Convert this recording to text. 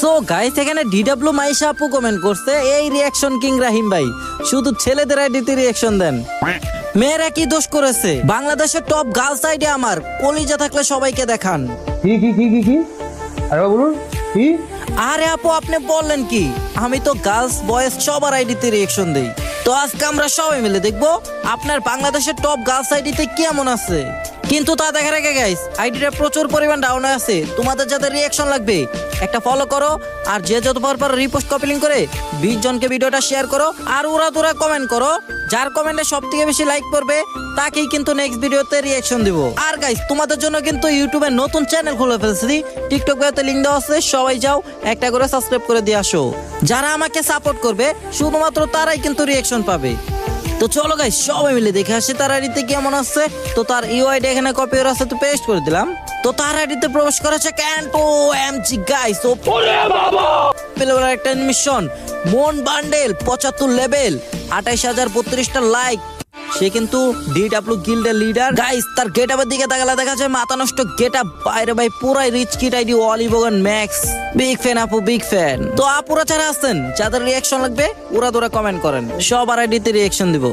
So guys এখানে DW Maisha আপু comment করছে, এই রিয়াকশন কিং রাহিম ভাই শুধু ছেলেদের আইডিতে রিয়াকশন দেন, মেয়েরা কি দোষ করেছে? বাংলাদেশের টপ গার্লস আইডি আমার, কলিজা থাকলে সবাইকে দেখান। কি কি কি কি কি আরে বলুন কি? আরে আপু আপনি বললেন কি? আমি তো গার্লস বয়েজ সবার আইডিতে রিয়াকশন দেই। তো আজকে আমরা সবাই মিলে দেখবো আপনার বাংলাদেশের টপ গার্লস আইডিতে কেমন আছে। কিন্তু তা দেখার আগে গাইস, আইডিটা প্রচুর পরিমাণ ডাউন আছে। তোমাদের যাদের রিয়াকশন লাগবে একটা ফলো করো, আর যে যতবার পারো রিপোস্ট কপি লিংক করে 20 জনকে ভিডিওটা শেয়ার করো, আর উড়াধুরা কমেন্ট করো। যার কমেন্টে সব থেকে বেশি লাইক করবে তাকেই কিন্তু নেক্সট ভিডিওতে রিয়াকশন দিব। আর গাইস তোমাদের জন্য কিন্তু ইউটিউবে নতুন চ্যানেল খুলে ফেলছি, টিকটক ভিডিওতে লিংক দেওয়া আছে, সবাই যাও একটা করে সাবস্ক্রাইব করে দিয়ে আসো। যারা আমাকে সাপোর্ট করবে শুধুমাত্র তারাই কিন্তু রিয়াকশন পাবে। তো চলো গাইস সবাই মিলে দেখে আসি তার আইডিতে কেমন আছে। তো তার ইউআইডি এখানে কপি করা আছে, তো পেস্ট করে দিলাম। তো তার আইডিতে প্রবেশ করেছে ক্যান্টো এমজি গাইস। ও বাবা পেলেবার একটা মিশন মন বান্ডেল 75 লেভেল 28,032টা লাইক। সে কিন্তু ডিডব্লিউ গিল্ডের লিডার গাইস। তার গেটআপের দিকে তাকালে দেখা যায় মাথা নষ্ট গেটআপ, বাইরে ভাই পুরাই রিচ কিড আইডি অলিভগান ম্যাক্স। বিগ ফ্যান আপু, বিগ ফ্যান। তো আপুরা যারা আছেন যাদের রিয়াকশন লাগবে ওরা কমেন্ট করেন, সবার আইডিতে রিয়াকশন দিব।